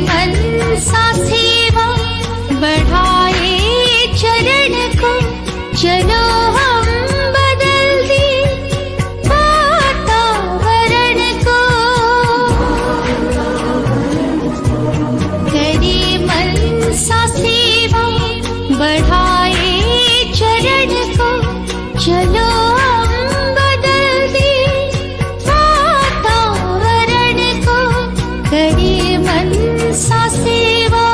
मन सा सेवा बढ़ाए चरण को, चलो हम बदल दे वातावरण को। करे मन सा सेवा बढ़ाए चरण को, चलो हम बदल दे वातावरण को। करे मन सा सेवा।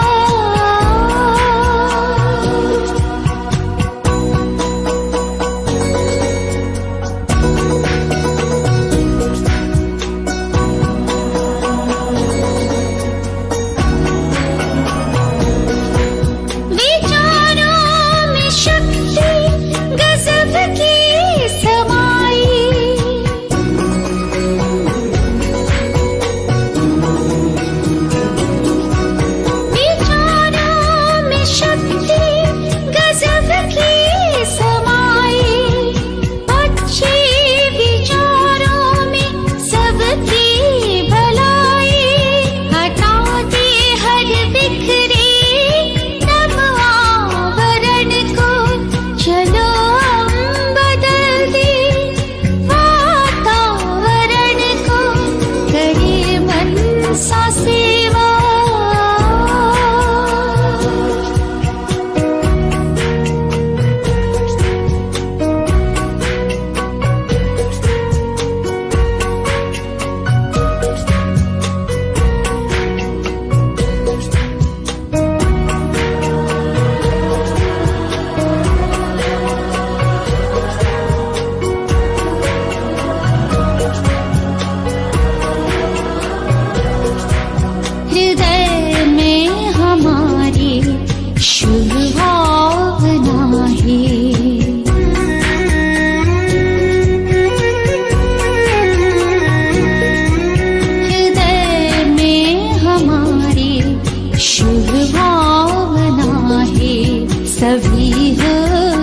सभी हो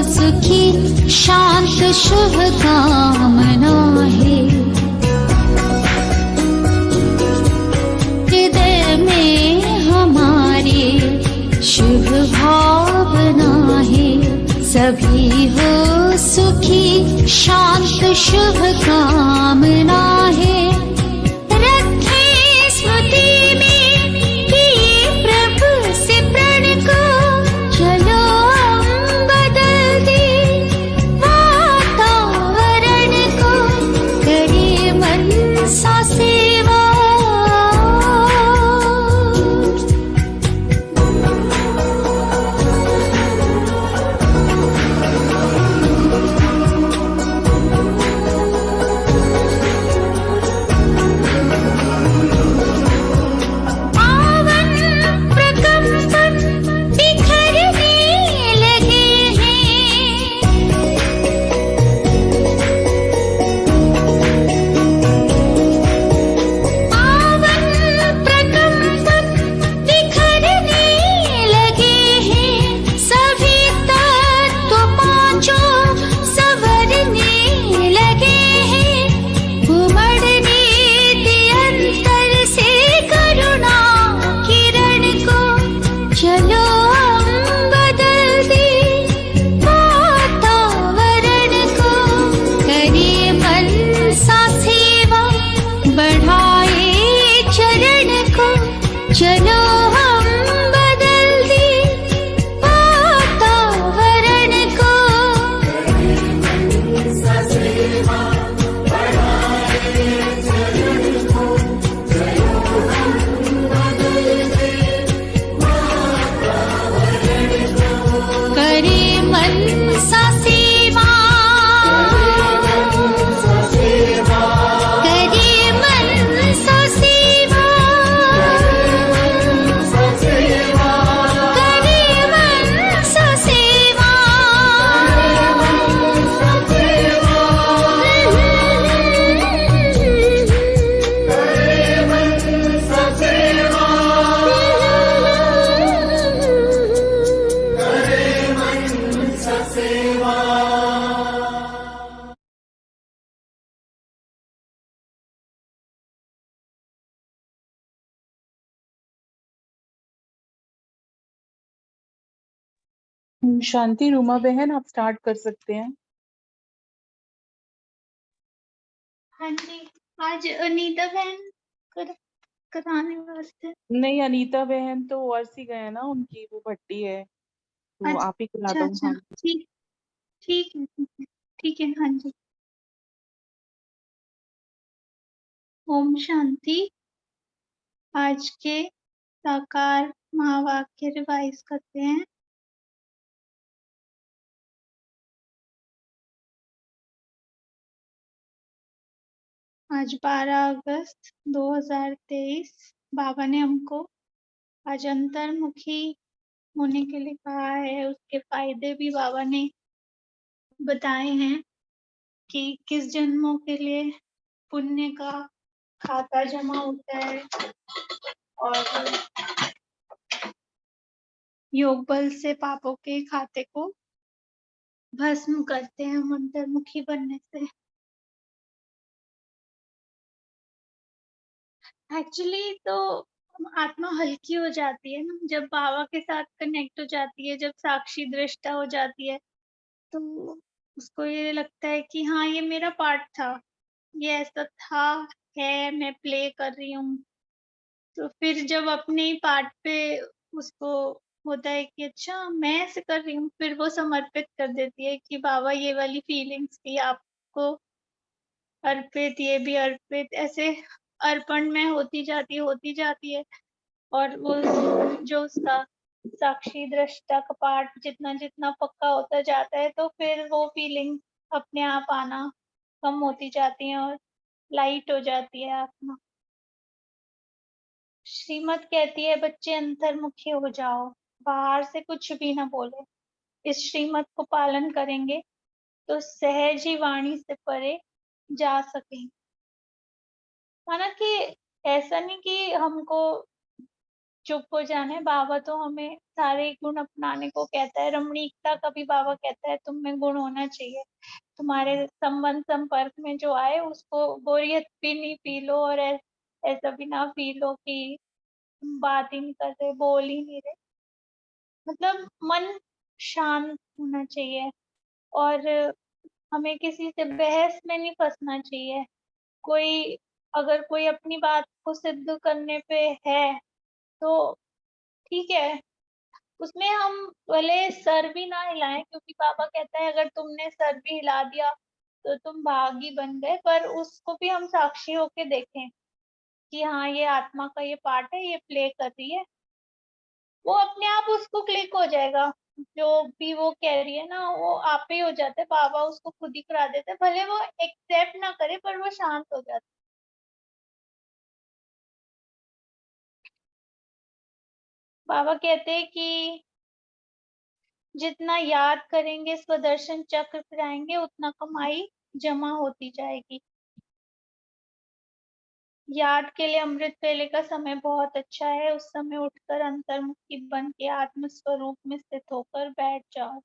सुखी शांत शुभ कामना है। हृदय में हमारे शुभ भावना है। सभी हो सुखी शांत शुभ कामना है। शांति रूमा बहन, आप स्टार्ट कर सकते हैं। हाँ जी, आज अनीता बहन कराने वास्ते। नहीं, अनीता बहन तो ओआरसी गए हैं ना, उनकी वो भट्टी है, तो आप ही खिला अच्छा दो। अच्छा, हाँ। ठीक ठीक है ठीक है ठीक है। हाँ जी। ओम शांति। आज के साकार महावाक्य रिवाइज करते हैं। आज 12 अगस्त 2023 बाबा ने हमको आज अंतर्मुखी होने के लिए कहा है। उसके फायदे भी बाबा ने बताए हैं कि किस जन्मों के लिए पुण्य का खाता जमा होता है और योग बल से पापों के खाते को भस्म करते हैं हम अंतर्मुखी बनने से। एक्चुअली तो आत्मा हल्की हो जाती है ना, जब बाबा के साथ कनेक्ट हो जाती है, जब साक्षी दृष्टा हो जाती है, तो उसको ये लगता है कि हाँ, ये मेरा पार्ट था, ये ऐसा था, है, मैं प्ले कर रही हूँ। तो फिर जब अपने ही पार्ट पे उसको होता है कि अच्छा मैं ऐसे कर रही हूँ, फिर वो समर्पित कर देती है कि बाबा ये वाली फीलिंग्स थी आपको अर्पित, ये भी अर्पित, ऐसे अर्पण में होती जाती है। और वो जो उसका साक्षी दृष्टा का पार्ट जितना जितना पक्का होता जाता है, तो फिर वो फीलिंग अपने आप आना कम होती जाती है और लाइट हो जाती है आत्मा। श्रीमत कहती है बच्चे अंतर्मुखी हो जाओ, बाहर से कुछ भी ना बोले। इस श्रीमत को पालन करेंगे तो सहज ही वाणी से परे जा सकेंगे। माना कि ऐसा नहीं कि हमको चुप हो जाना है, बाबा तो हमें सारे गुण अपनाने को कहता है। रमणीकता का भी बाबा कहता है तुम में गुण होना चाहिए, तुम्हारे संबंध संपर्क में जो आए उसको बोरियत भी नहीं फील हो और ऐसा भी ना फील हो कि तुम बात ही नहीं कर रहे, बोल ही नहीं रहे। मतलब मन शांत होना चाहिए और हमें किसी से बहस में नहीं फंसना चाहिए। कोई अगर कोई अपनी बात को सिद्ध करने पे है तो ठीक है, उसमें हम भले सर भी ना हिलाएं, क्योंकि बाबा कहता है अगर तुमने सर भी हिला दिया तो तुम भागी बन गए, पर उसको भी हम साक्षी होके देखें कि हाँ, ये आत्मा का ये पार्ट है, ये प्ले कर रही है। वो अपने आप उसको क्लिक हो जाएगा, जो भी वो कह रही है ना वो आप ही हो जाता है। बाबा उसको खुद ही करा देते हैं, भले वो एक्सेप्ट ना करे पर वो शांत हो जाता है। बाबा कहते हैं कि जितना याद करेंगे स्वदर्शन चक्र फिराएंगे उतना कमाई जमा होती जाएगी। याद के लिए अमृत वेले का समय बहुत अच्छा है। उस समय उठकर अंतर्मुखी बन के आत्म स्वरूप में स्थित होकर बैठ जाओ।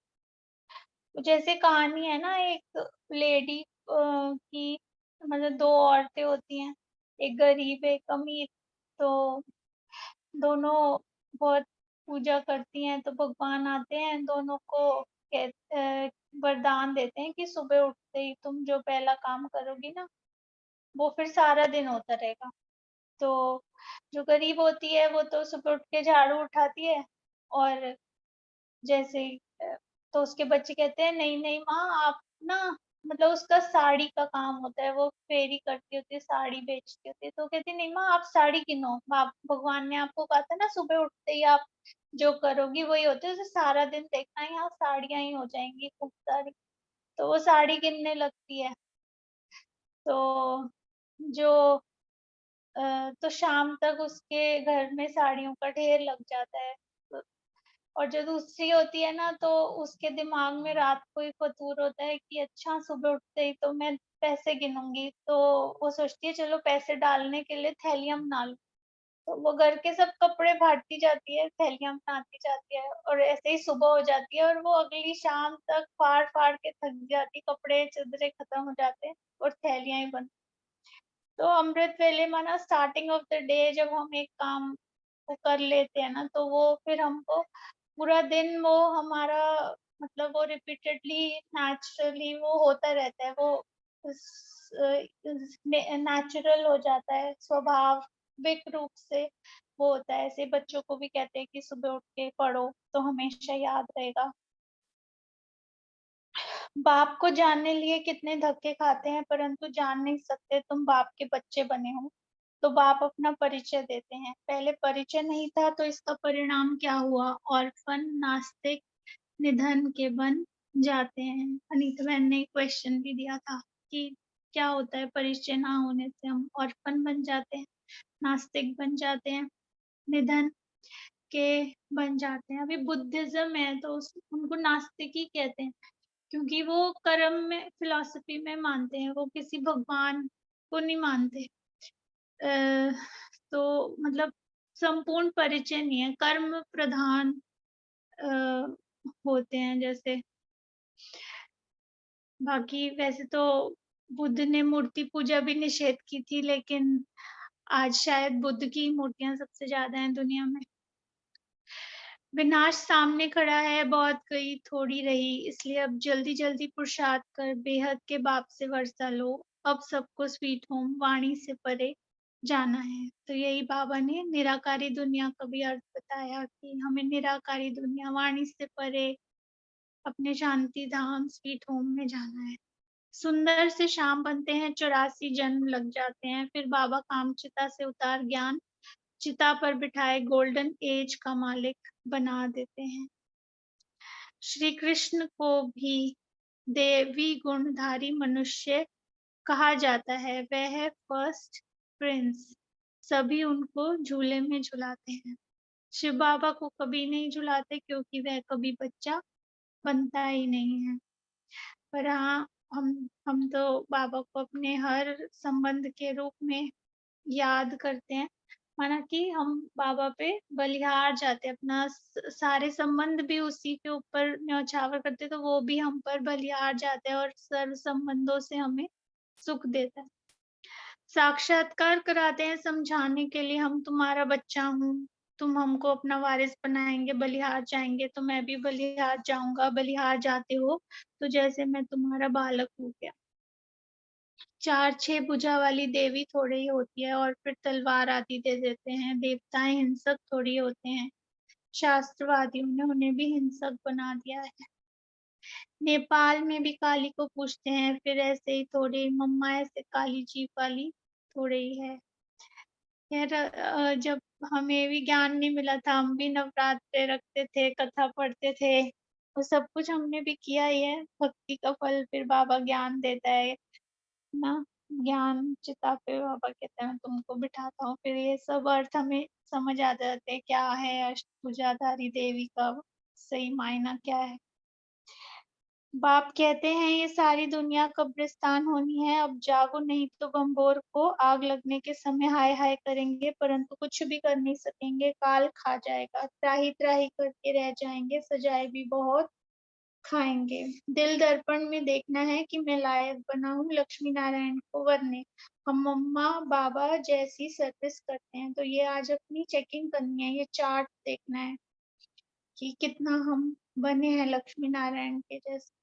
जैसे कहानी है ना, एक लेडी की, मतलब दो औरतें होती हैं, एक गरीब एक अमीर। तो दोनों बहुत पूजा करती हैं, तो भगवान आते हैं, दोनों को वरदान देते हैं कि सुबह उठते ही तुम जो पहला काम करोगी ना वो फिर सारा दिन होता रहेगा। तो जो गरीब होती है वो तो सुबह उठ के झाड़ू उठाती है, और जैसे ही तो उसके बच्चे कहते हैं नहीं नहीं माँ आप ना, मतलब उसका साड़ी का काम होता है, वो फेरी करती होती है, साड़ी बेचती होती है। तो कहती नहीं माँ आप साड़ी किनो, आप भगवान ने आपको कहा था ना सुबह उठते ही आप जो करोगी वही होता है, तो सारा दिन देखना यहाँ साड़ियां ही हो जाएंगी खूब सारी। तो वो साड़ी किनने लगती है। तो जो तो शाम तक उसके घर में साड़ियों का ढेर लग जाता है। तो और जो दूसरी होती है ना, तो उसके दिमाग में रात को ही फतूर होता है कि अच्छा सुबह उठते ही तो मैं पैसे गिनूंगी। तो वो सोचती है चलो पैसे डालने के लिए थैलियां बना लूं। तो वो घर के सब कपड़े बांटती जाती है, थैलियां बनाती जाती है, और ऐसे ही सुबह हो जाती है और वो अगली शाम तक फाड़ फाड़ के थक जाती, कपड़े चदरे खत्म हो जाते हैं और थैलियां ही बन। तो अमृत वेले माना स्टार्टिंग ऑफ द डे जब हम एक काम को कर लेते हैं ना, तो वो फिर हमको पूरा दिन वो हमारा मतलब वो रिपीटेडली नेचुरली वो होता रहता है, वो नेचुरल हो जाता है, स्वाभाविक रूप से वो होता है। ऐसे बच्चों को भी कहते हैं कि सुबह उठ के पढ़ो तो हमेशा याद रहेगा। बाप को जानने लिए कितने धक्के खाते हैं, परंतु जान नहीं सकते तुम बाप के बच्चे बने हो। तो बाप अपना परिचय देते हैं। पहले परिचय नहीं था तो इसका परिणाम क्या हुआ? ऑर्फन, नास्तिक, निधन के बन जाते हैं। अनीता बहन ने क्वेश्चन भी दिया था कि क्या होता है परिचय ना होने से? हम ऑर्फन बन जाते हैं, नास्तिक बन जाते हैं, निधन के बन जाते हैं। अभी बुद्धिज्म है तो उनको नास्तिक ही कहते हैं, क्योंकि वो कर्म में, फिलॉसफी में मानते हैं, वो किसी भगवान को नहीं मानते। तो मतलब संपूर्ण परिचय नहीं है, कर्म प्रधान होते हैं जैसे। बाकी वैसे तो बुद्ध ने मूर्ति पूजा भी निषेध की थी, लेकिन आज शायद बुद्ध की मूर्तियां सबसे ज्यादा हैं दुनिया में। विनाश सामने खड़ा है, बहुत गई थोड़ी रही, इसलिए अब जल्दी जल्दी पुरुषार्थ कर बेहद के बाप से वर्षा लो। अब सबको स्वीट होम वाणी से परे जाना है। तो यही बाबा ने निराकारी दुनिया का भी अर्थ बताया कि हमें निराकारी दुनिया वाणी से परे अपने शांति धाम स्वीट होम में जाना है। सुंदर से शाम बनते हैं, 84 जन्म लग जाते हैं, फिर बाबा कामचिता से उतार ज्ञान चिता पर बिठाए गोल्डन एज का मालिक बना देते हैं। श्री कृष्ण को भी देवी गुणधारी मनुष्य कहा जाता है। वह है फर्स्ट प्रिंस। सभी उनको झूले में झुलाते हैं। शिव बाबा को कभी नहीं झुलाते क्योंकि वह कभी बच्चा बनता ही नहीं है। पर हाँ, हम तो बाबा को अपने हर संबंध के रूप में याद करते हैं। माना कि हम बाबा पे बलिहार जाते हैं, अपना सारे संबंध भी उसी के ऊपर न्यौछावर करते, तो वो भी हम पर बलिहार जाते हैं और सर्व संबंधों से हमें सुख देता है। साक्षात्कार कराते हैं समझाने के लिए, हम तुम्हारा बच्चा हूँ, तुम हमको अपना वारिस बनाएंगे, बलिहार जाएंगे तो मैं भी बलिहार जाऊंगा। बलिहार जाते हो तो जैसे मैं तुम्हारा बालक हो गया। 4-6 भुजा वाली देवी थोड़ी ही होती है और फिर तलवार आदि दे देते हैं। देवताएं हिंसक थोड़ी होते हैं, शास्त्रवादियों ने उन्हें भी हिंसक बना दिया है। नेपाल में भी काली को पूछते हैं, फिर ऐसे ही थोड़ी मम्मा ऐसे काली जीव वाली थोड़ी ही है। खैर जब हमें भी ज्ञान नहीं मिला था, हम भी नवरात्रे रखते थे, कथा पढ़ते थे, वो सब कुछ हमने भी किया ही है। भक्ति का फल फिर बाबा ज्ञान देता है ना। ज्ञान चिता पे बाबा कहते हैं मैं तुमको बिठाता हूँ, फिर ये सब अर्थ हमें समझ आ जाते हैं क्या है अष्टभुजाधारी देवी का सही मायना क्या है। बाप कहते हैं ये सारी दुनिया कब्रिस्तान होनी है, अब जागो नहीं तो बम्बोर को आग लगने के समय हाय हाय करेंगे, परंतु कुछ भी कर नहीं सकेंगे, काल खा जाएगा, त्राही त्राही करके रह जाएंगे, सजाए भी बहुत खाएंगे। दिल दर्पण में देखना है कि मैं लायक बना हूँ लक्ष्मी नारायण को वरने। हम मम्मा बाबा जैसी सर्विस करते हैं, तो ये आज अपनी चेकिंग करनी है, ये चार्ट देखना है कि कितना हम बने हैं लक्ष्मी नारायण के जैसे।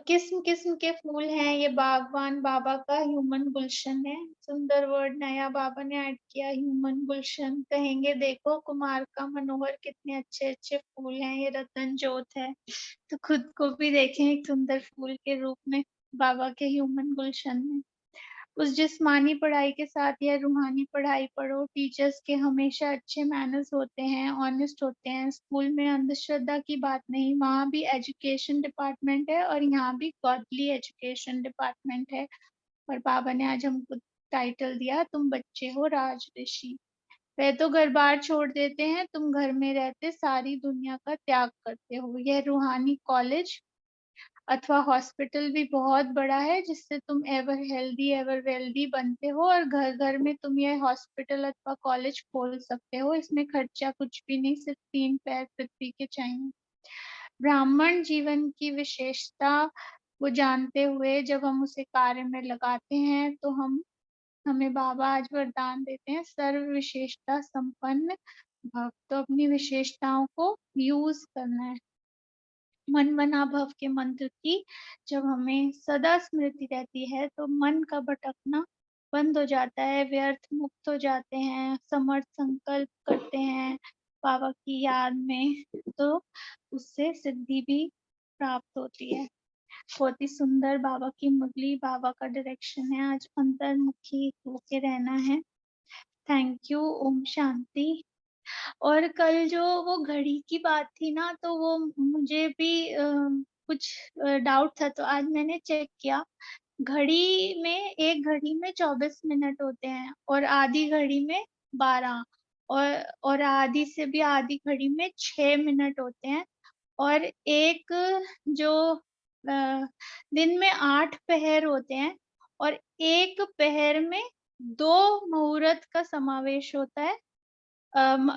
किस्म किस्म के फूल हैं, ये बागवान बाबा का ह्यूमन गुलशन है। सुंदर वर्ड नया बाबा ने ऐड किया, ह्यूमन गुलशन। कहेंगे देखो कुमार का मनोहर कितने अच्छे अच्छे फूल हैं, ये रतन जोत है। तो खुद को भी देखें एक सुंदर फूल के रूप में बाबा के ह्यूमन गुलशन में। उस जिस्मानी पढ़ाई के साथ यह रूहानी पढ़ाई पढ़ो। टीचर्स के हमेशा अच्छे मैनर्स होते हैं, ऑनेस्ट होते हैं। स्कूल में अंधश्रद्धा की बात नहीं, वहाँ भी एजुकेशन डिपार्टमेंट है और यहाँ भी गॉडली एजुकेशन डिपार्टमेंट है। और बाबा ने आज हमको टाइटल दिया, तुम बच्चे हो राज ऋषि। वह तो घर बार छोड़ देते हैं, तुम घर में रहते सारी दुनिया का त्याग करते हो। यह रूहानी कॉलेज अथवा हॉस्पिटल भी बहुत बड़ा है, जिससे तुम एवर हेल्दी एवर वेल्दी बनते हो और घर घर में तुम यह हॉस्पिटल अथवा कॉलेज खोल सकते हो। इसमें खर्चा कुछ भी नहीं, सिर्फ 3 पैर पृथ्वी के चाहिए। ब्राह्मण जीवन की विशेषता को जानते हुए जब हम उसे कार्य में लगाते हैं तो हमें बाबा आज वरदान देते हैं, सर्व विशेषता संपन्न भव, तो अपनी विशेषताओं को यूज करना है। मन बना भव के मंत्र की जब हमें सदा स्मृति रहती है तो मन का भटकना बंद हो जाता है, व्यर्थ मुक्त हो जाते हैं, समर्थ संकल्प करते हैं बाबा की याद में, तो उससे सिद्धि भी प्राप्त होती है। बहुत ही सुंदर बाबा की मुरली, बाबा का डायरेक्शन है, आज अंतर्मुखी होके रहना है। Thank you. ओम शांति। और कल जो वो घड़ी की बात थी ना, तो वो मुझे भी कुछ डाउट था, तो आज मैंने चेक किया। घड़ी में, एक घड़ी में 24 मिनट होते हैं और आधी घड़ी में 12, और आधी से भी आधी घड़ी में 6 मिनट होते हैं। और एक जो दिन में 8 पहर होते हैं और एक पहर में 2 मुहूर्त का समावेश होता है।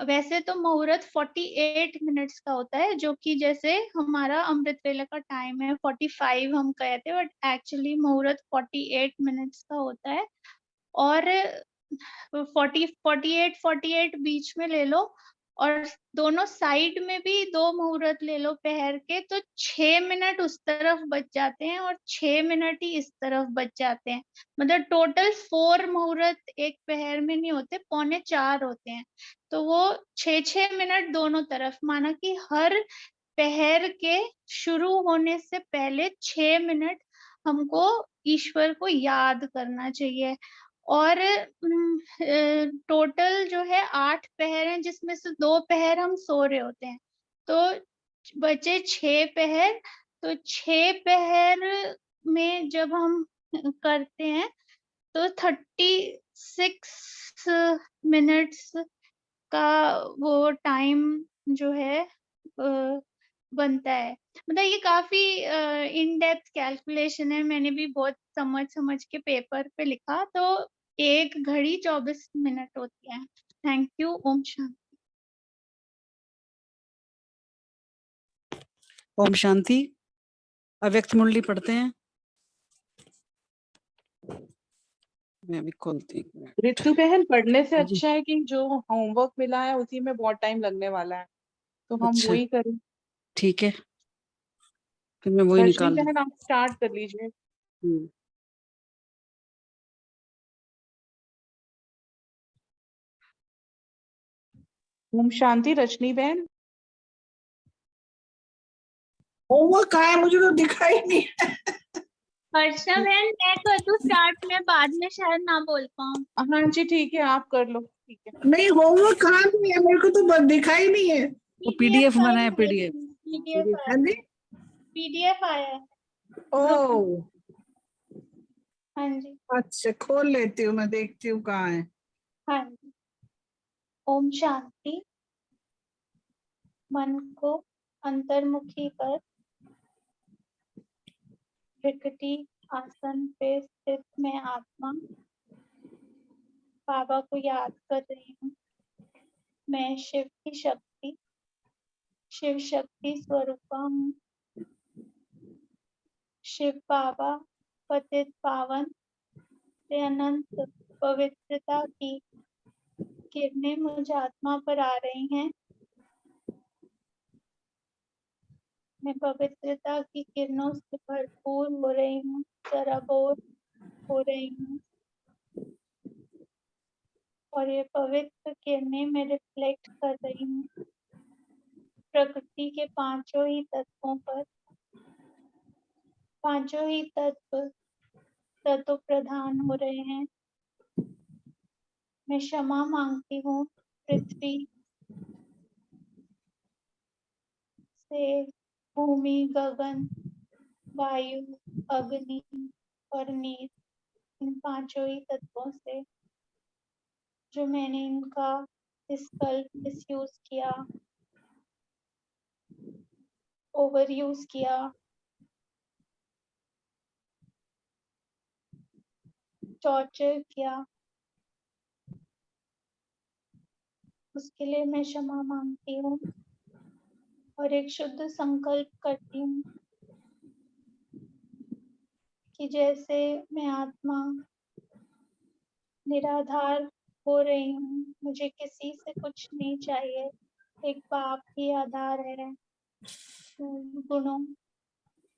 वैसे तो मुहूर्त 48 मिनट्स का होता है, जो कि जैसे हमारा अमृत वेला का टाइम है 45 हम कहते हैं, बट एक्चुअली मुहूर्त 48 मिनट्स का होता है। और 48 बीच में ले लो, और दोनों साइड में भी 2 मुहूर्त ले लो पहर के, तो 6 मिनट उस तरफ बच जाते हैं और 6 मिनट ही इस तरफ बच जाते हैं। मतलब टोटल 4 मुहूर्त एक पहर में नहीं होते, 3.25 होते हैं। तो वो 6-6 मिनट दोनों तरफ, माना कि हर पहर के शुरू होने से पहले 6 मिनट हमको ईश्वर को याद करना चाहिए। और टोटल जो है 8 पहर हैं, जिसमें से 2 पहर हम सो रहे होते हैं, तो बचे 6 पहर। तो 6 पहर में जब हम करते हैं तो 36 मिनट्स का वो टाइम जो है बनता है। मतलब ये काफी इन डेप्थ कैलकुलेशन है, मैंने भी बहुत समझ समझ के पेपर पे लिखा। तो एक घड़ी 24 मिनट होती है। Thank you. ओम शांति। ओम शांति। अव्यक्त मुरली पढ़ते हैं। मैं अभी खोलती हूँ। ऋतु बहन, पढ़ने से जी। अच्छा है कि जो होमवर्क मिला है उसी में बहुत टाइम लगने वाला है, तो हम अच्छा, वही करें। ठीक है, फिर मैं वही रश्मि निकाल दूँ। बहन, आप स्टार्ट कर लीजिए। ओम शांति। रश्मि बहन, होमवर्क कहाँ है? मुझे तो दिखाई नहीं। हर्षा बहन, मैं कर दूं स्टार्ट में, बाद में शायद ना बोल पाऊँ। हाँ जी ठीक है, आप कर लो। ठीक है। नहीं, होमवर्क कहाँ नहीं है, मेरे को तो दिखाई नहीं है। वो पीडीएफ बना है, पीडीएफ। हाँ जी। पीडीएफ आया है। ओ हाँ जी। अच्छा, खोल लेती हूँ, मैं देखती हूँ कहाँ है। हाँ जी। ओम शांति। मन को अंतर्मुखी कर विकटी आसन पे स्थित मैं आत्मा बाबा को याद कर रही हूँ। मैं शिव की शक्ति, शिव शक्ति स्वरूपा हूँ। शिव बाबा पतित पावन से अनंत पवित्रता की किरणें मुझ आत्मा पर आ रही हैं। मैं पवित्रता की किरणों से भरपूर हो रही हूँ, सराबोर हो रही हूँ, और ये पवित्र किरणें मैं रिफ्लेक्ट कर रही हूँ प्रकृति के पांचों ही तत्वों पर। पांचों ही तत्व तत्व प्रधान हो रहे हैं। मैं क्षमा मांगती हूँ पृथ्वी से, भूमि, गगन, वायु, अग्नि और नीर, इन पांचों ही तत्वों से जो मैंने इनका इस कल मिसयूज किया, ओवर यूज किया, टॉर्चर किया, उसके लिए मैं क्षमा मांगती हूँ और एक शुद्ध संकल्प करती हूँ कि जैसे मैं आत्मा निराधार हो रही हूँ। मुझे किसी से कुछ नहीं चाहिए। एक बाप ही आधार है। गुणों,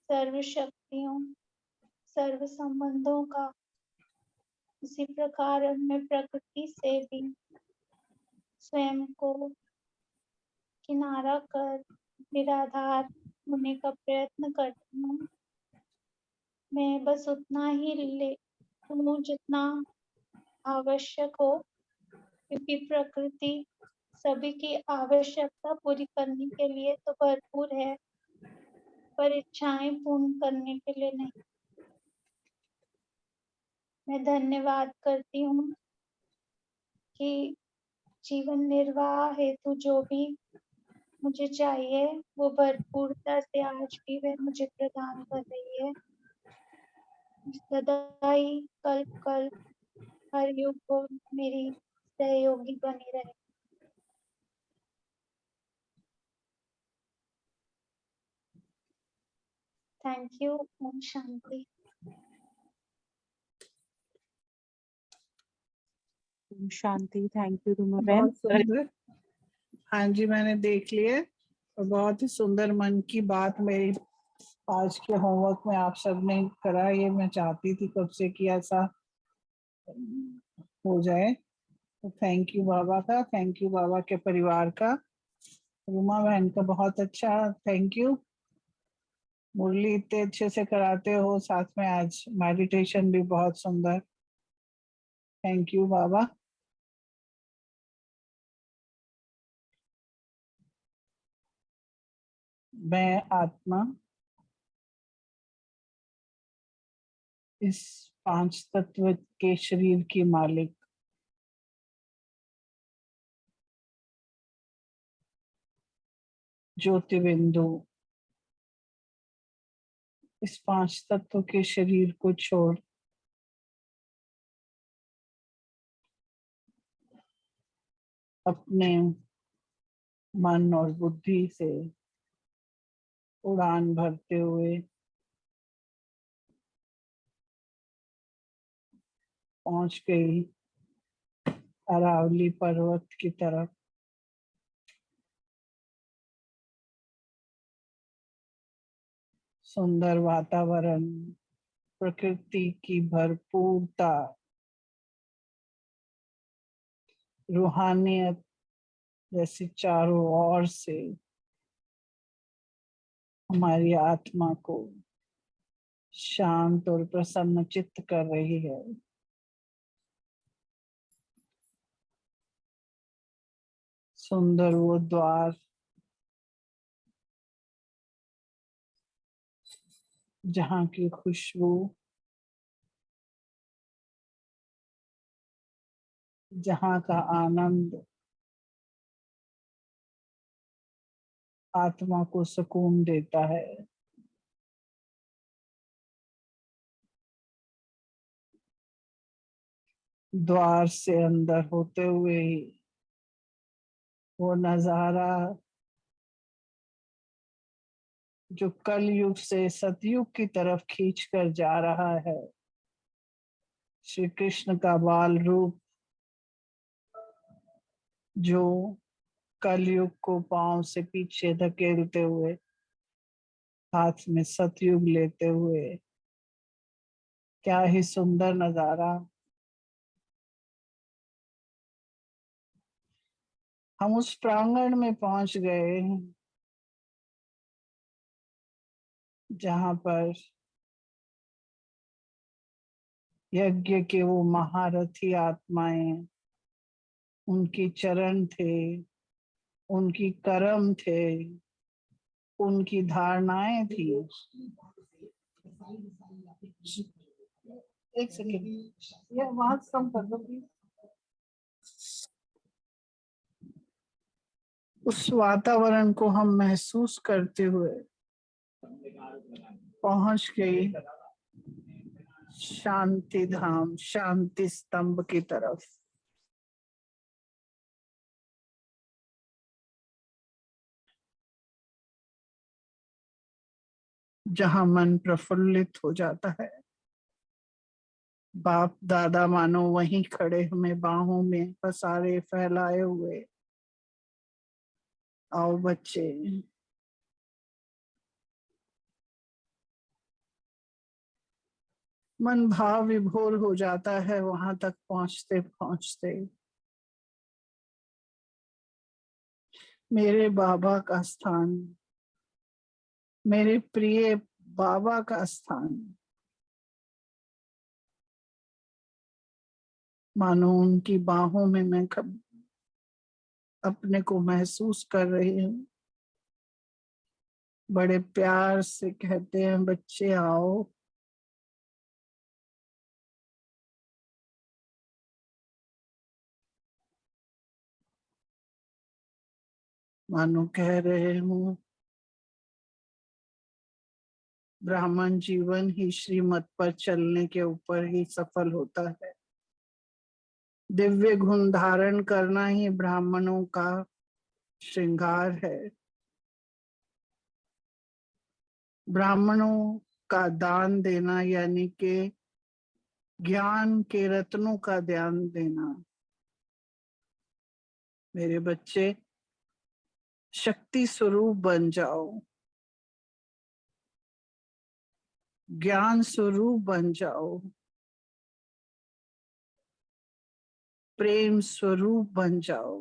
सर्व शक्तियों, सर्व संबंधों का। उसी प्रकार मैं प्रकृति से भी स्वयं को किनारा कर निराधार होने का प्रयत्न करती हूँ। मैं बस उतना ही ले लूँ जितना आवश्यक हो, क्योंकि प्रकृति सभी की आवश्यकता पूरी करने के लिए तो भरपूर है, पर इच्छाएं पूर्ण करने के लिए नहीं। मैं धन्यवाद करती हूँ कि जीवन निर्वाह हेतु जो भी मुझे चाहिए वो भरपूरता से आज भी वह मुझे प्रदान कर रही है। सदा ही कल्प कल्प हर युग को मेरी सहयोगी बनी रहे। Thank you. ओम शांति। ओम शांति। थैंक यू रुमा बहन। बहुत सुंदर। हाँ जी, मैंने देख लिया और बहुत ही सुंदर मन की बात मेरी आज के होमवर्क में आप सबने करा। ये मैं चाहती थी कब से कि ऐसा हो जाए। तो थैंक यू बाबा का, थैंक यू बाबा के परिवार का, रुमा बहन का बहुत अच्छा थैंक यू। मुरली इतने अच्छे से कराते हो, साथ में आज मेडिटेशन भी बहुत सुंदर। थैंक यू बाबा। मैं आत्मा इस 5 तत्व के शरीर की मालिक ज्योति बिंदु इस 5 तत्व के शरीर को छोड़ अपने मन और बुद्धि से उड़ान भरते हुए पहुंच गई अरावली पर्वत की तरफ। सुंदर वातावरण, प्रकृति की भरपूरता, रूहानियत जैसे चारों ओर से हमारी आत्मा को शांत और प्रसन्न चित्त कर रही है। सुंदर वो द्वार जहाँ की खुशबू, जहाँ का आनंद आत्मा को सुकून देता है। द्वार से अंदर होते हुए ही वो नजारा जो कलयुग से सतयुग की तरफ खींच कर जा रहा है, श्री कृष्ण का बाल रूप जो कलयुग को पांव से पीछे धकेलते हुए हाथ में सतयुग लेते हुए, क्या ही सुंदर नजारा। हम उस प्रांगण में पहुंच गए जहां पर यज्ञ के वो महारथी आत्माएं, उनकी चरण थे, उनकी कर्म थे, उनकी धारणाएं थी। एक सेकेंड, ये आवाज कम कर दो प्लीज। उस वातावरण को हम महसूस करते हुए पहुंच गई शांति धाम, शांति स्तंभ की तरफ। जहां मन प्रफुल्लित हो जाता है, बाप दादा मानो वहीं खड़े हमें बाहों में पसारे फैलाए हुए। आओ बच्चे, मन भाव विभोर हो जाता है वहां तक पहुंचते पहुंचते। मेरे बाबा का स्थान, मेरे प्रिय बाबा का स्थान, मानो उनकी बाहों में मैं अपने को महसूस कर रही हूँ। बड़े प्यार से कहते हैं बच्चे आओ। मानो कह रहे हूँ ब्राह्मण जीवन ही श्रीमत पर चलने के ऊपर ही सफल होता है। दिव्य गुण धारण करना ही ब्राह्मणों का श्रृंगार है। ब्राह्मणों का दान देना यानी के ज्ञान के रत्नों का ध्यान देना। मेरे बच्चे शक्ति स्वरूप बन जाओ, ज्ञान स्वरूप बन जाओ, प्रेम स्वरूप बन जाओ।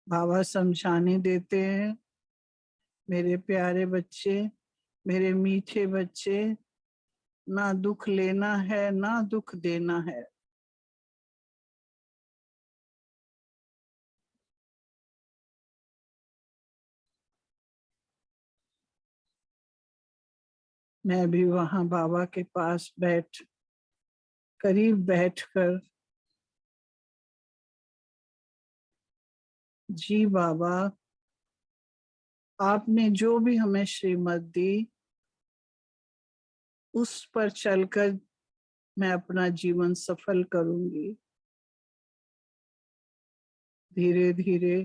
बाबा समझाने देते हैं मेरे प्यारे बच्चे, मेरे मीठे बच्चे, ना दुख लेना है ना दुख देना है। मैं भी वहां बाबा के पास करीब बैठकर, जी बाबा आपने जो भी हमें श्रीमत दी उस पर चलकर मैं अपना जीवन सफल करूंगी। धीरे धीरे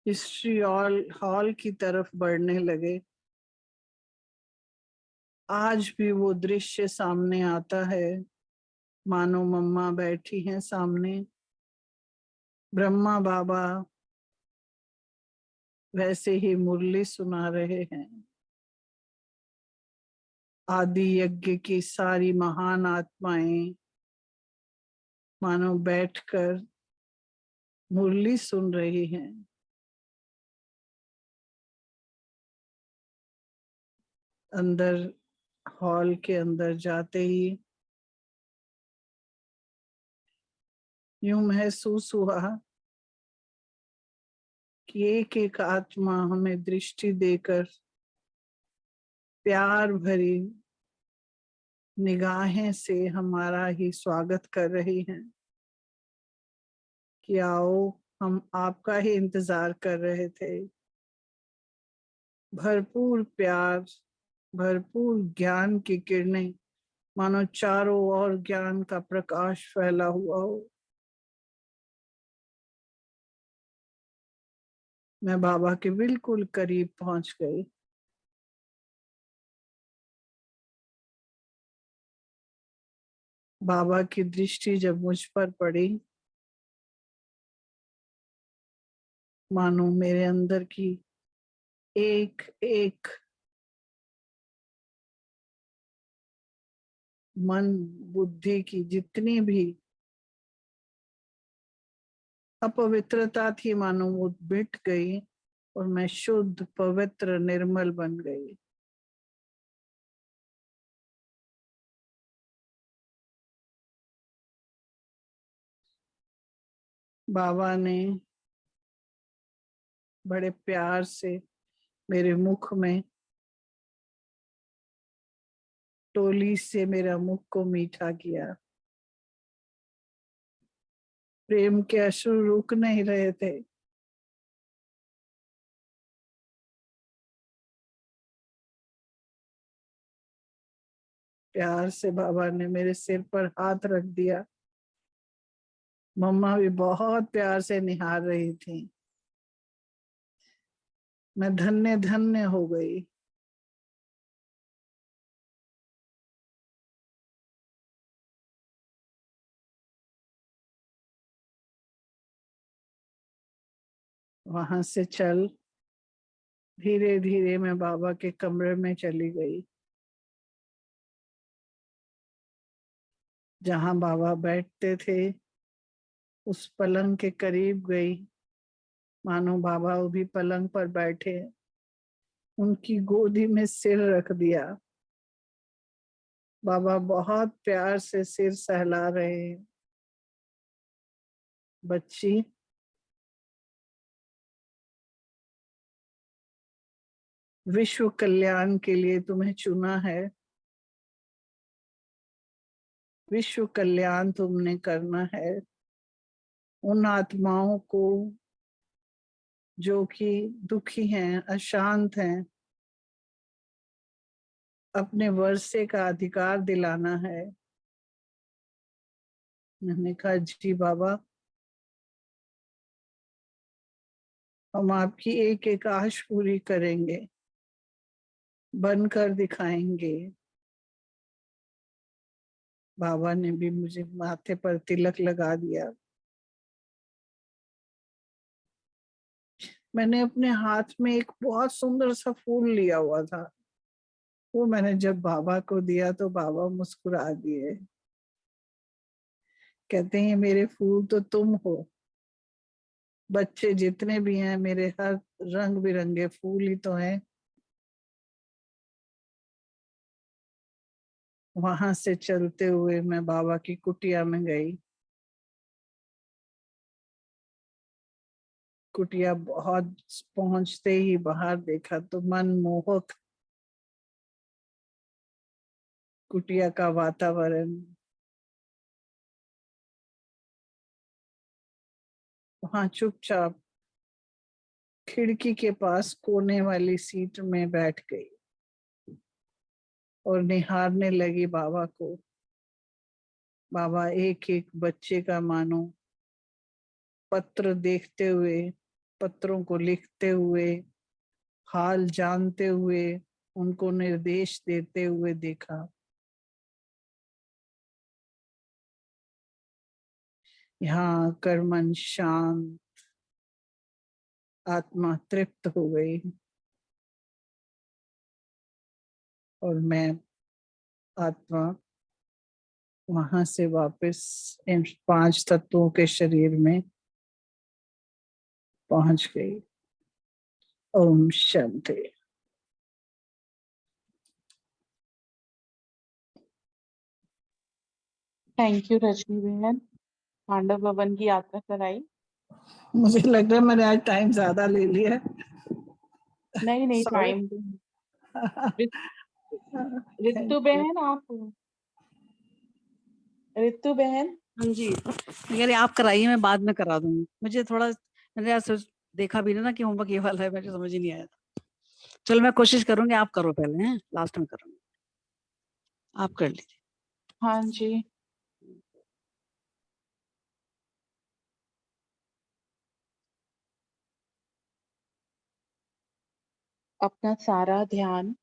हिस्ट्री हॉल की तरफ बढ़ने लगे। आज भी वो दृश्य सामने आता है, मानो मम्मा बैठी हैं सामने, ब्रह्मा बाबा वैसे ही मुरली सुना रहे हैं। आदि यज्ञ की सारी महान आत्माएं मानो बैठकर मुरली सुन रही हैं। अंदर हॉल के अंदर जाते ही यूं महसूस हुआ कि एक एक आत्मा हमें दृष्टि देकर प्यार भरी निगाहें से हमारा ही स्वागत कर रही हैं कि आओ, हम आपका ही इंतजार कर रहे थे। भरपूर प्यार, भरपूर ज्ञान की किरणें, मानो चारों ओर ज्ञान का प्रकाश फैला हुआ हो। मैं बाबा के बिल्कुल करीब पहुंच गई। बाबा की दृष्टि जब मुझ पर पड़ी, मानो मेरे अंदर की एक एक मन बुद्धि की जितनी भी अपवित्रता थी, मानो वो मिट गई और मैं शुद्ध पवित्र निर्मल बन गई। बाबा ने बड़े प्यार से मेरे मुख में टोली से मेरा मुख को मीठा किया। प्रेम के अश्रु रुक नहीं रहे थे। प्यार से बाबा ने मेरे सिर पर हाथ रख दिया। मम्मा भी बहुत प्यार से निहार रही थी। मैं धन्य धन्य हो गई। वहां से चल धीरे धीरे मैं बाबा के कमरे में चली गई, जहां बाबा बैठते थे। उस पलंग के करीब गई, मानो बाबा भी पलंग पर बैठे। उनकी गोदी में सिर रख दिया। बाबा बहुत प्यार से सिर सहला रहे हैं। बच्ची, विश्व कल्याण के लिए तुम्हें चुना है। विश्व कल्याण तुमने करना है। उन आत्माओं को जो कि दुखी हैं, अशांत हैं, अपने वर्षे का अधिकार दिलाना है। मैंने कहा जी बाबा, हम आपकी एक एक आश पूरी करेंगे, बनकर दिखाएंगे। बाबा ने भी मुझे माथे पर तिलक लगा दिया। मैंने अपने हाथ में एक बहुत सुंदर सा फूल लिया हुआ था। वो मैंने जब बाबा को दिया तो बाबा मुस्कुरा दिए। कहते हैं मेरे फूल तो तुम हो। बच्चे जितने भी हैं मेरे हर रंग बिरंगे फूल ही तो हैं। वहां से चलते हुए मैं बाबा की कुटिया में गई। कुटिया बहुत पहुंचते ही बाहर देखा तो मनमोहक कुटिया का वातावरण। वहां चुपचाप खिड़की के पास कोने वाली सीट में बैठ गई और निहारने लगी बाबा को। बाबा एक एक बच्चे का मानो पत्र देखते हुए, पत्रों को लिखते हुए, हाल जानते हुए, उनको निर्देश देते हुए देखा। यहाँ आकर मन शांत, आत्मा तृप्त हो गई और मैं आत्मा वहां से वापस इन 5 तत्वों के शरीर में पहुंच गई। ओम शांति। थैंक यू रजनी बहन, पांडव भवन की यात्रा कराई। मुझे लग रहा है मैंने आज टाइम ज्यादा ले लिया है। नहीं नहीं, Sorry. टाइम रितु बहन आप, रितु बहन। हाँ जी, अगर आप कराइए मैं बाद में करा दूंगी। मुझे थोड़ा मैंने आज देखा भी नहीं ना कि होमवर्क ये वाला है, मुझे समझ ही नहीं आया था। चलो मैं कोशिश करूंगी, आप करो पहले, हैं लास्ट में करूंगी, आप कर लीजिए। हाँ जी, अपना सारा ध्यान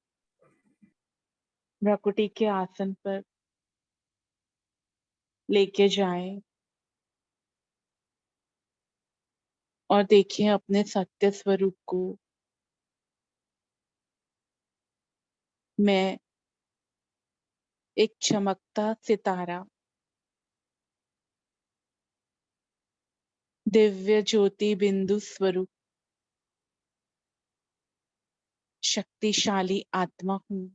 भ्रकुटी के आसन पर लेके जाएं और देखिए अपने सत्य स्वरूप को। मैं एक चमकता सितारा, दिव्य ज्योति बिंदु स्वरूप, शक्तिशाली आत्मा हूँ।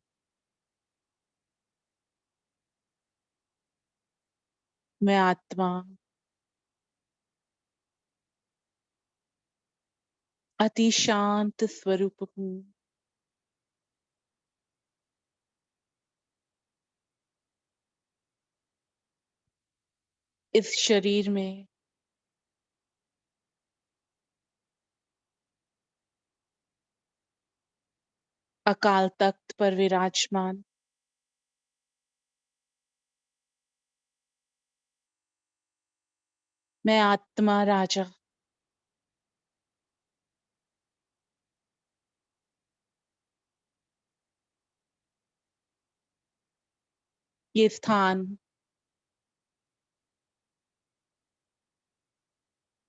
मैं आत्मा अति शांत स्वरूप हूँ। इस शरीर में अकाल तख्त पर विराजमान मैं आत्मा राजा ये स्थान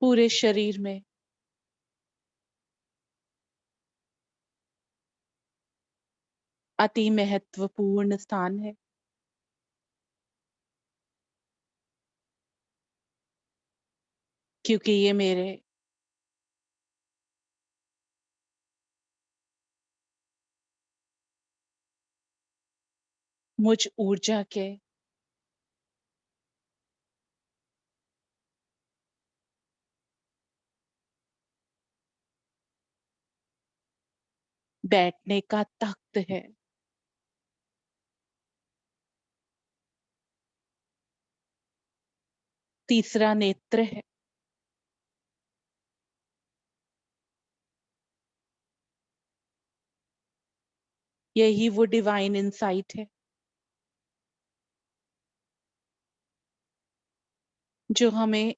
पूरे शरीर में अति महत्वपूर्ण स्थान है। क्योंकि ये मेरे मुझ ऊर्जा के बैठने का तख्त है। तीसरा नेत्र है। यही वो डिवाइन इंसाइट है जो हमें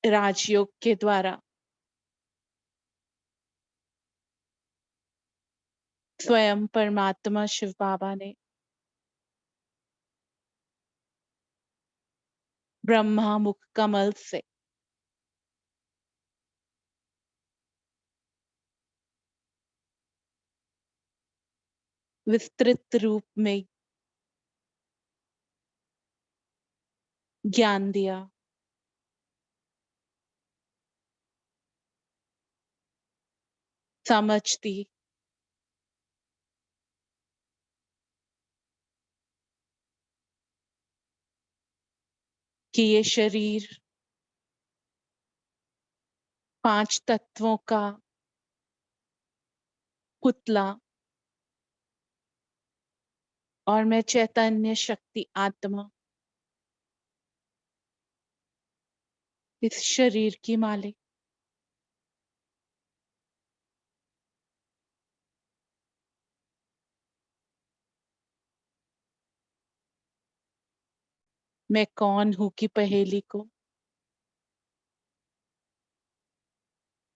राजयोग के द्वारा स्वयं परमात्मा शिव बाबा ने ब्रह्मा मुख कमल से विस्तृत रूप में ज्ञान दिया। समझ दी। कि ये शरीर 5 तत्वों का पुतला और मैं चैतन्य शक्ति आत्मा इस शरीर की मालिक। मैं कौन हूं की पहेली को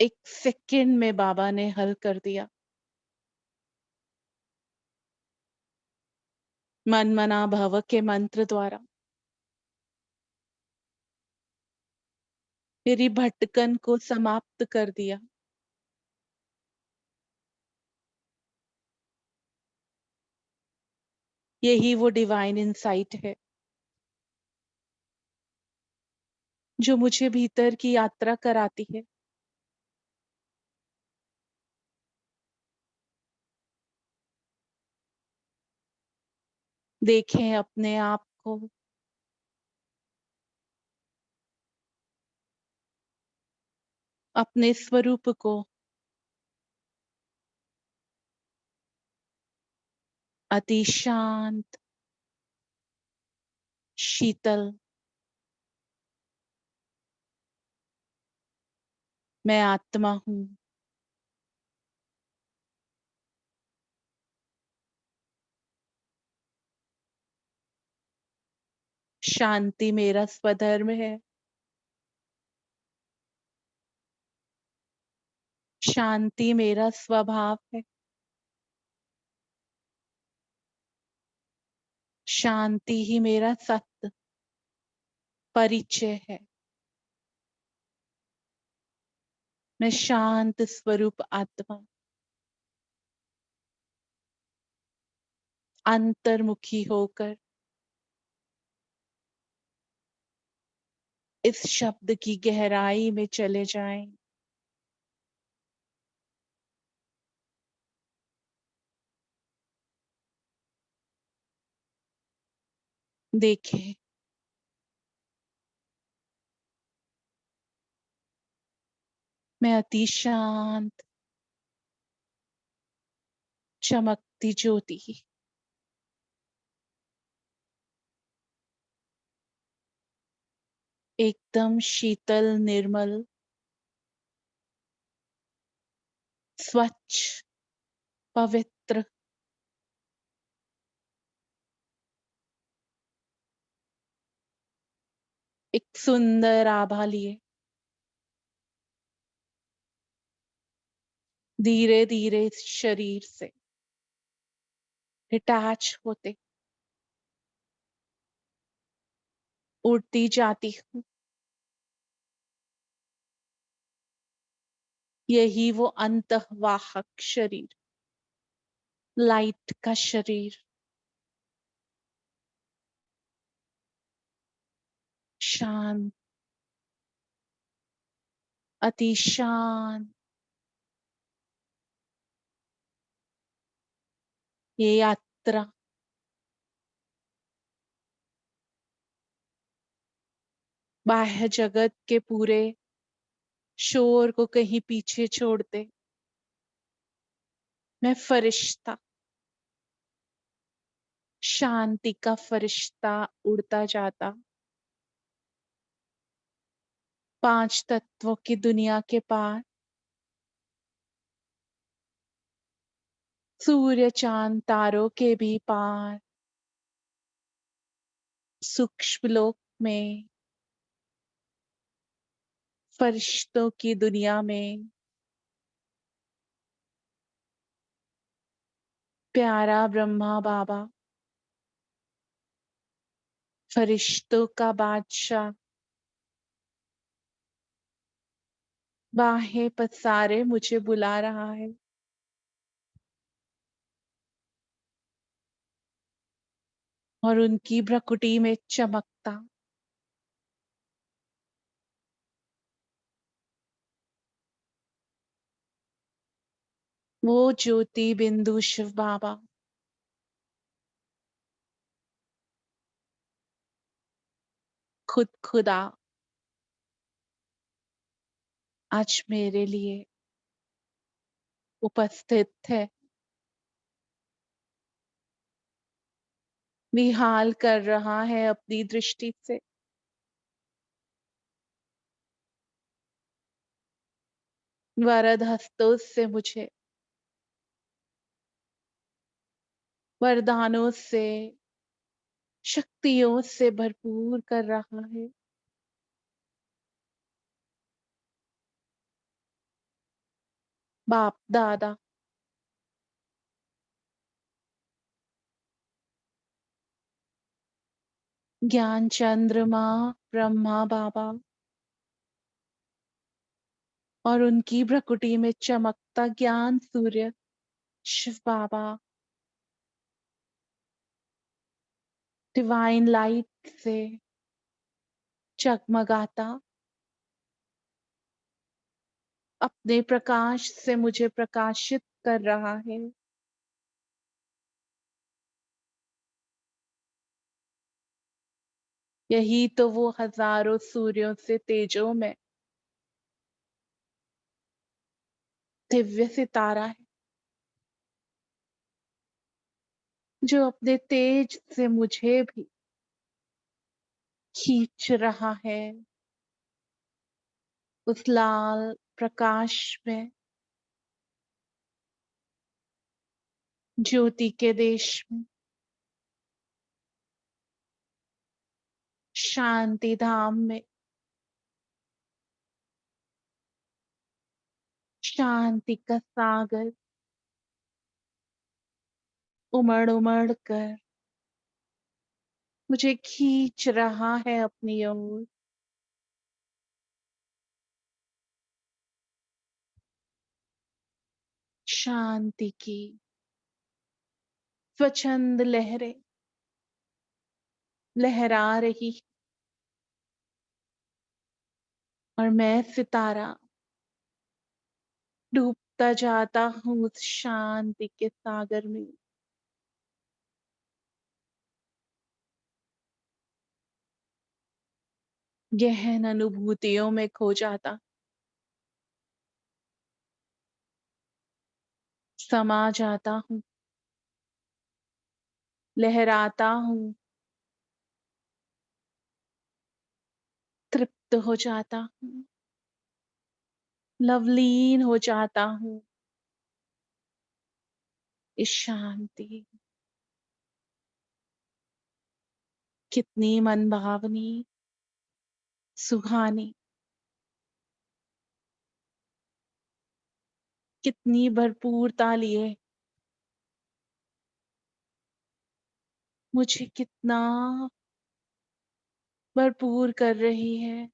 1 सेकंड में बाबा ने हल कर दिया। मन मना भव के मंत्र द्वारा मेरी भटकन को समाप्त कर दिया। यही वो डिवाइन इंसाइट है जो मुझे भीतर की यात्रा कराती है। देखें अपने आप को अपने स्वरूप को अति शांत, शीतल। मैं आत्मा हूं। शांति मेरा स्वधर्म है। शांति मेरा स्वभाव है। शांति ही मेरा सत्य परिचय है। मैं शांत स्वरूप आत्मा अंतर्मुखी होकर इस शब्द की गहराई में चले जाएं। देखें मैं अति शांत चमकती ज्योति एकदम शीतल, निर्मल, स्वच्छ, पवित्र, एक सुंदर आभा लिए धीरे धीरे इस शरीर से डिटैच होते उड़ती जाती हूँ। यही वो अंतःवाहक शरीर, लाइट का शरीर, शांत, अति शांत। ये यात्रा बाह्य जगत के पूरे शोर को कहीं पीछे छोड़ते मैं फरिश्ता, शांति का फरिश्ता उड़ता जाता 5 तत्वों की दुनिया के पार, सूर्य चांद तारों के भी पार, सूक्ष्म लोक में, फरिश्तों की दुनिया में। प्यारा ब्रह्मा बाबा, फरिश्तों का बादशाह, बाहें पसारे मुझे बुला रहा है। और उनकी भ्रकुटी में चमकता वो ज्योति बिंदु शिव बाबा, खुद खुदा आज मेरे लिए उपस्थित है, निहाल कर रहा है अपनी दृष्टि से। वरद हस्तों से मुझे वरदानों से, शक्तियों से भरपूर कर रहा है। बाप दादा, ज्ञान चंद्रमा ब्रह्मा बाबा और उनकी भ्रकुटी में चमकता ज्ञान सूर्य शिव बाबा, डिवाइन लाइट से जगमगाता अपने प्रकाश से मुझे प्रकाशित कर रहा है। यही तो वो हजारों सूर्यों से तेजों में दिव्य सितारा है, जो अपने तेज से मुझे भी खींच रहा है उस लाल प्रकाश में, ज्योति के देश में, शांति धाम में, शांति का सागर उमड़ उमड़ कर मुझे खींच रहा है अपनी ओर। शांति की स्वच्छंद लहरें लहरा रही और मैं सितारा डूबता जाता हूँ उस शांति के सागर में। गहन अनुभूतियों में खो जाता, समा जाता हूँ, लहराता हूँ, तृप्त हो जाता हूँ, लवलीन हो जाता हूँ इस शांति। कितनी मनभावनी, सुहानी, कितनी भरपूरता लिए मुझे कितना भरपूर कर रही है।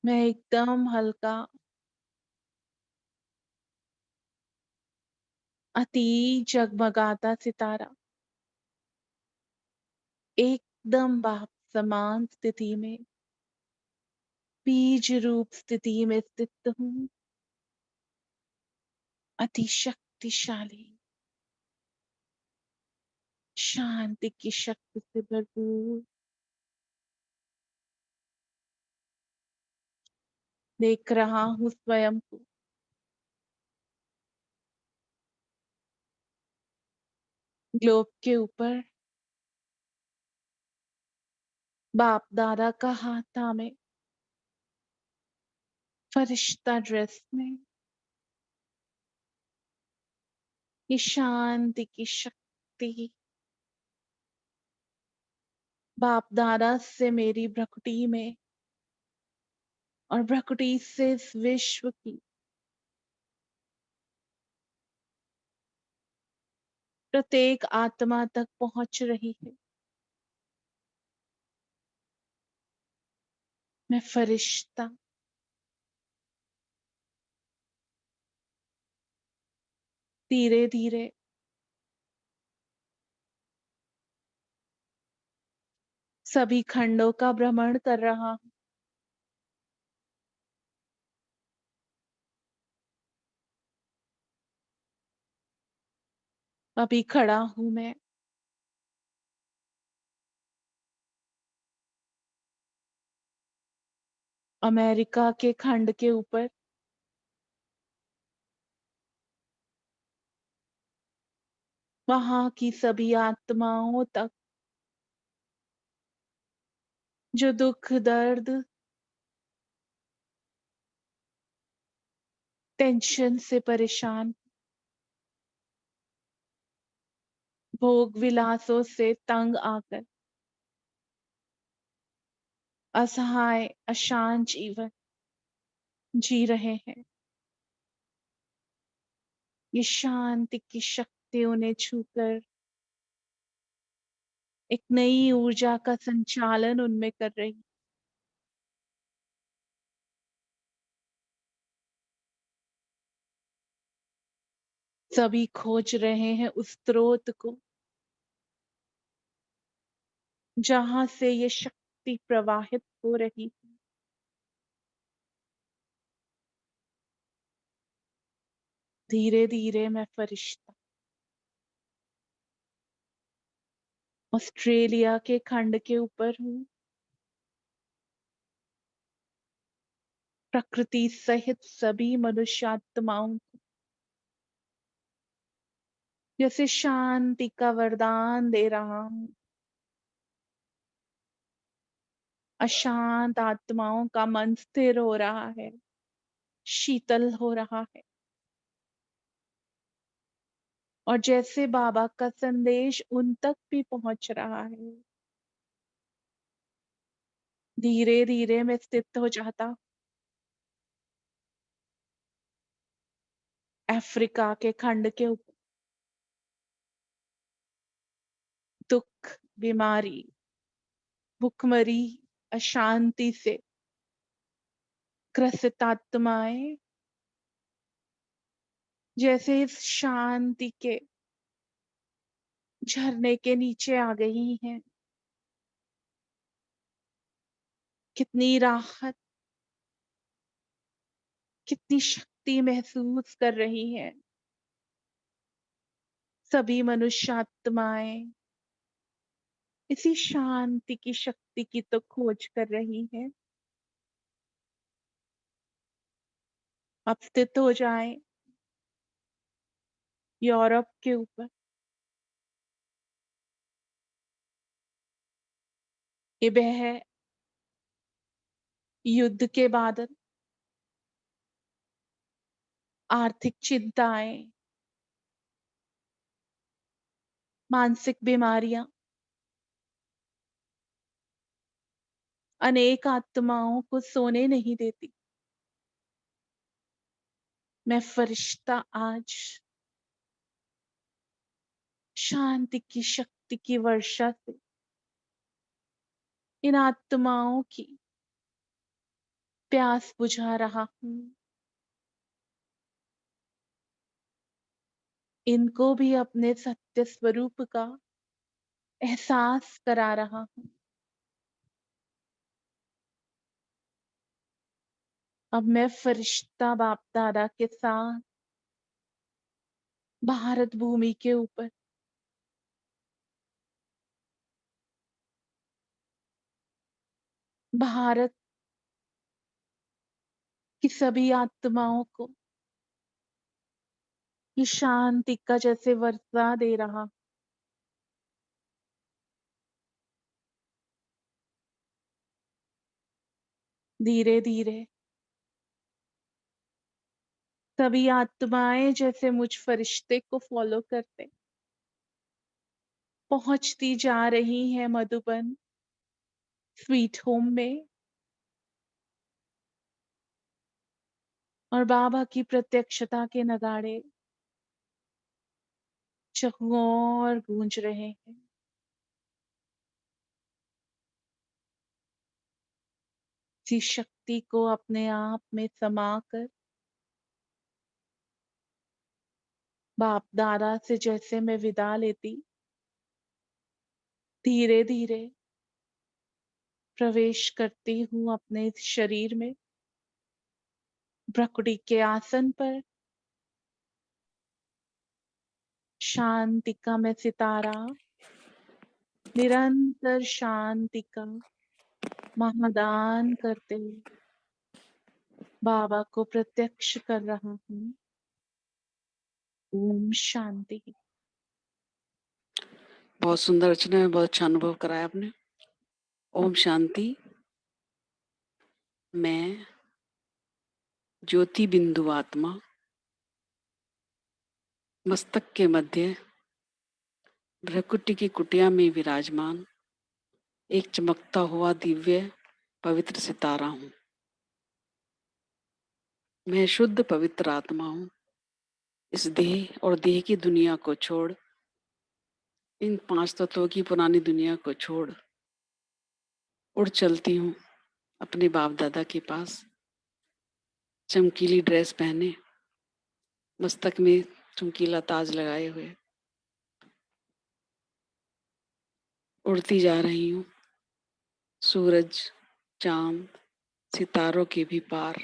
मैं एकदम हल्का, अति जगमगाता सितारा, एकदम बाप समान स्थिति में, बीज रूप स्थिति में स्थित हूँ। अति शक्तिशाली, शांति की शक्ति से भरपूर। देख रहा हूँ स्वयं को, ग्लोब के ऊपर, बाप दादा का हाथ थामे, फरिश्ता ड्रेस में, ये शांति की शक्ति बाप दादा से मेरी भ्रकुटी में और भ्रकुटी से इस विश्व की प्रत्येक आत्मा तक पहुंच रही है। मैं फरिश्ता, धीरे धीरे सभी खंडों का भ्रमण कर रहा हूं। अभी खड़ा हूं मैं अमेरिका के खंड के ऊपर, वहां की सभी आत्माओं तक जो दुख दर्द टेंशन से परेशान, भोग विलासों से तंग आकर असहाय अशांत जीवन जी रहे हैं। ये शांति की शक्ति उन्हें छूकर एक नई ऊर्जा का संचालन उनमें कर रही। सभी खोज रहे हैं उस स्रोत को जहां से ये शक्ति प्रवाहित हो रही है। धीरे धीरे मैं फरिश्ता ऑस्ट्रेलिया के खंड के ऊपर हूँ, प्रकृति सहित सभी मनुष्यात्माओं को जैसे शांति का वरदान दे रहा हूँ। अशांत आत्माओं का मन स्थिर हो रहा है, शीतल हो रहा है, और जैसे बाबा का संदेश उन तक भी पहुंच रहा है। धीरे धीरे मैं स्थित हो जाता अफ्रीका के खंड के ऊपर, दुख, बीमारी, भुखमरी, अशांति से ग्रसित आत्माएं जैसे इस शांति के झरने के नीचे आ गई हैं। कितनी राहत, कितनी शक्ति महसूस कर रही हैं सभी मनुष्यात्माएं। इसी शांति की शक्ति की तो खोज कर रही है। अब स्थित हो जाएं यूरोप के ऊपर, ये वह युद्ध के बादल, आर्थिक चिंताएं, मानसिक बीमारियां अनेक आत्माओं को सोने नहीं देती। मैं फरिश्ता आज शांति की शक्ति की वर्षा से इन आत्माओं की प्यास बुझा रहा हूँ। इनको भी अपने सत्य स्वरूप का एहसास करा रहा हूँ। अब मैं फरिश्ता बाप दादा के साथ भारत भूमि के ऊपर भारत की सभी आत्माओं को ये शांति का जैसे वर्षा दे रहा। धीरे धीरे सभी आत्माएं जैसे मुझ फरिश्ते को फॉलो करते पहुंचती जा रही हैं मधुबन स्वीट होम में, और बाबा की प्रत्यक्षता के नगाड़े चहुओर गूंज रहे हैं। इसी शक्ति को अपने आप में समाकर बाप दादा से जैसे मैं विदा लेती, धीरे धीरे प्रवेश करती हूँ अपने इस शरीर में, भ्रकुटी के आसन पर। शांति का मैं सितारा निरंतर शांति का महादान करते हुए बाबा को प्रत्यक्ष कर रहा हूँ। ओम शांति। बहुत सुंदर रचना है, बहुत अच्छा अनुभव कराया आपने। ओम शांति। मैं ज्योति बिंदु आत्मा मस्तक के मध्य भ्रकुटी की कुटिया में विराजमान एक चमकता हुआ दिव्य पवित्र सितारा हूँ। मैं शुद्ध पवित्र आत्मा हूँ। इस देह और देह की दुनिया को छोड़, इन 5 तत्वों की पुरानी दुनिया को छोड़ उड़ चलती हूँ अपने बाप दादा के पास। चमकीली ड्रेस पहने, मस्तक में चमकीला ताज लगाए हुए उड़ती जा रही हूँ सूरज, चांद, सितारों के भी पार,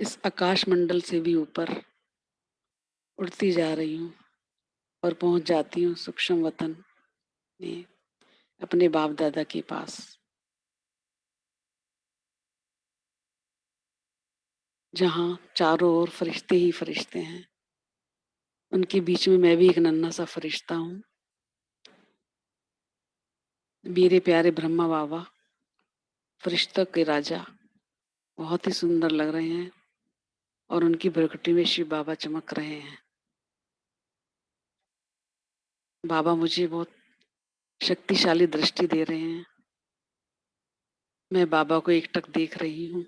इस आकाश मंडल से भी ऊपर उड़ती जा रही हूँ और पहुंच जाती हूँ सूक्ष्म वतन में अपने बाप दादा के पास, जहाँ चारों ओर फरिश्ते ही फरिश्ते हैं। उनके बीच में मैं भी एक नन्हा सा फरिश्ता हूँ। मेरे प्यारे ब्रह्मा बाबा फरिश्तों के राजा बहुत ही सुंदर लग रहे हैं और उनकी भ्रकुटी में शिव बाबा चमक रहे हैं। बाबा मुझे बहुत शक्तिशाली दृष्टि दे रहे हैं। मैं बाबा को एकटक देख रही हूँ।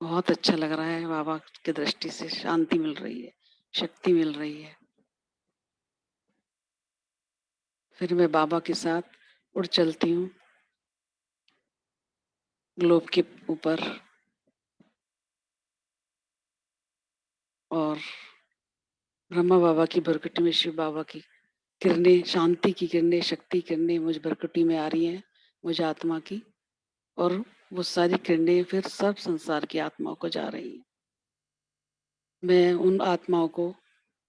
बहुत अच्छा लग रहा है। बाबा की दृष्टि से शांति मिल रही है, शक्ति मिल रही है। फिर मैं बाबा के साथ उड़ चलती हूँ ग्लोब के ऊपर और ब्रह्मा बाबा की भ्रकुटी में शिव बाबा की किरणें, शांति की किरणें, शक्ति किरणें मुझ भ्रकुटी में आ रही हैं, मुझ आत्मा की, और वो सारी किरणें फिर सब संसार की आत्माओं को जा रही हैं। मैं उन आत्माओं को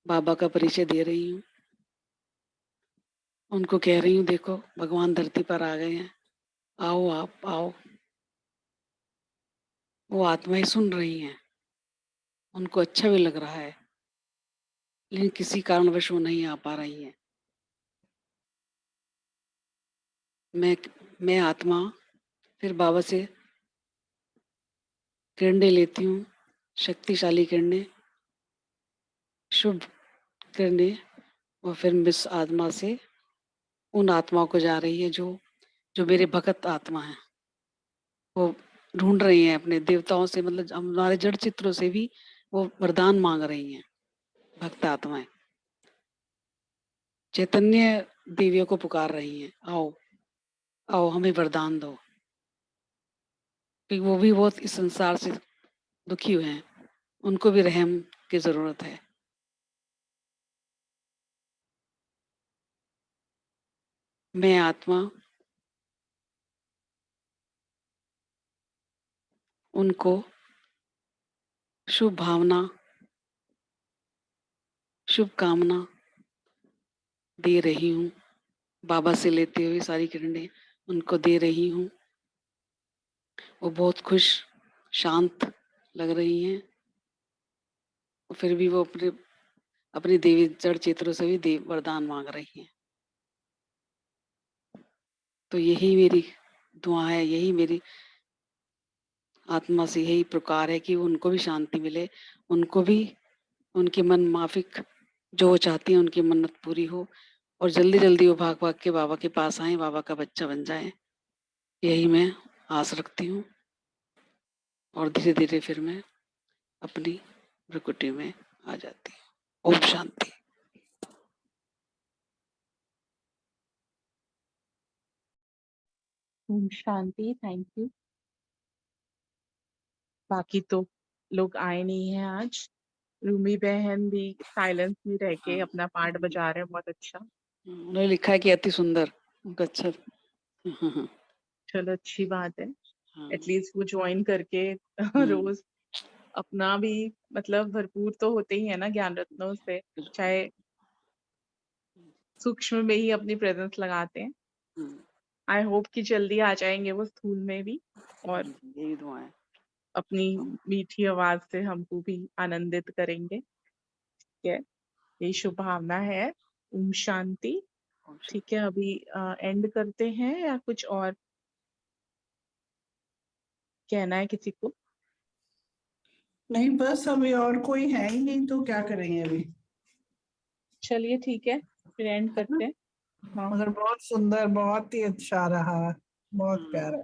बाबा का परिचय दे रही हूँ। उनको कह रही हूँ, देखो भगवान धरती पर आ गए हैं, आओ आप आओ। वो आत्माएं सुन रही हैं, उनको अच्छा भी लग रहा है, लेकिन किसी कारणवश वो नहीं आ पा रही हैं। मैं आत्मा फिर बाबा से किरणें लेती हूँ, शक्तिशाली किरणें, शुभ किरणें, और फिर मिस आत्मा से उन आत्माओं को जा रही है जो जो मेरे भगत आत्मा हैं। वो ढूंढ रही हैं अपने देवताओं से, मतलब हमारे जड़ चित्रों से भी वो वरदान मांग रही हैं। भक्त आत्माएं चैतन्य देवियों को पुकार रही हैं, आओ आओ हमें वरदान दो, क्योंकि वो भी बहुत इस संसार से दुखी हुए हैं, उनको भी रहम की जरूरत है। मैं आत्मा उनको शुभ भावना, शुभ कामना दे रही हूँ, बाबा से लेते हुए सारी किरणें उनको दे रही हूँ। वो बहुत खुश शांत लग रही हैं, और फिर भी वो अपने अपनी देवी जड़ चित्रों से भी देव वरदान मांग रही हैं। तो यही मेरी दुआ है, यही मेरी आत्मा से यही पुकार है कि उनको भी शांति मिले, उनको भी उनकी मन माफिक जो वो चाहती हैं उनकी मन्नत पूरी हो, और जल्दी जल्दी वो भाग भाग के बाबा के पास आए, बाबा का बच्चा बन जाए। यही मैं आस रखती हूँ, और धीरे धीरे फिर मैं अपनी प्रकृति में आ जाती हूँ। ओम शांति। ओम शांति। Thank you. बाकी तो लोग आए नहीं हैं आज। रूमी बहन भी साइलेंस में रह के हाँ। अपना पार्ट बजा रहे हैं, बहुत अच्छा। उन्होंने लिखा है कि अति सुंदर, उनका अच्छा। हाँ, चलो अच्छी बात है, हाँ, एटलीस्ट वो ज्वाइन करके रोज अपना भी मतलब भरपूर तो होते ही है ना ज्ञान रत्नों से, चाहे सूक्ष्म में ही अपनी प्रेजेंस लगाते हैं। आई होप कि जल्दी आ जाएंगे वो स्थूल में भी, और यही दुआ है। अपनी मीठी आवाज से हमको भी आनंदित करेंगे। ठीक है, यही शुभ भावना है। ओम शांति। ठीक है, अभी एंड करते हैं या कुछ और कहना है किसी को? नहीं, बस अभी और कोई है ही नहीं, तो क्या करेंगे अभी। चलिए ठीक है, फिर एंड करते हैं। हाँ। मगर बहुत सुंदर, बहुत ही अच्छा रहा, बहुत प्यारा।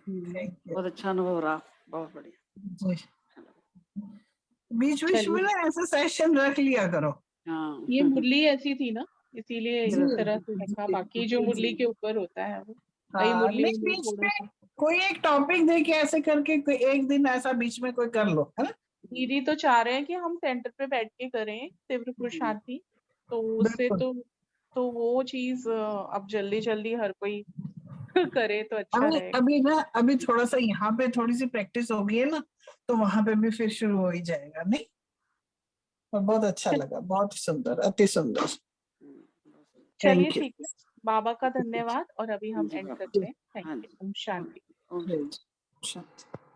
थैंक यू बहुत अच्छा अनुभव रहा, बहुत बढ़िया। जी। बीच बीच में चलिए, ना ऐसा सेशन रख लिया करो। हाँ। ये मुरली ऐसी थी ना, इसीलिए जी इस तरह से जी रखा। बाकी जो जी मुरली जी। के ऊपर होता है वो कई हाँ, नहीं मुरलियों में बीच थोड़ा सा। में कोई एक टॉपिक दे के ऐसे करके कोई एक दिन ऐसा बीच में कोई कर लो, है ना। दीदी तो चाह रहे हैं कि हम सेंटर पे बैठ के करें तीव्र पुरुषार्थी, तो उससे बिल्कुल। तो वो चीज अब जल्दी जल्दी हर कोई करे तो अच्छा अभी रहेगा। अभी ना, अभी थोड़ा सा यहाँ पे थोड़ी सी प्रैक्टिस हो गई है ना, तो वहां पे भी फिर शुरू हो ही जाएगा। नहीं, और बहुत अच्छा लगा, बहुत ही सुंदर, अति सुंदर। चलिए थैंक यू। ठीक है, बाबा का धन्यवाद, और अभी हम जी एंड बाबा। करते हैं। थैंक हाँ यू। जी। ओम शांति। ओम जी, शांति।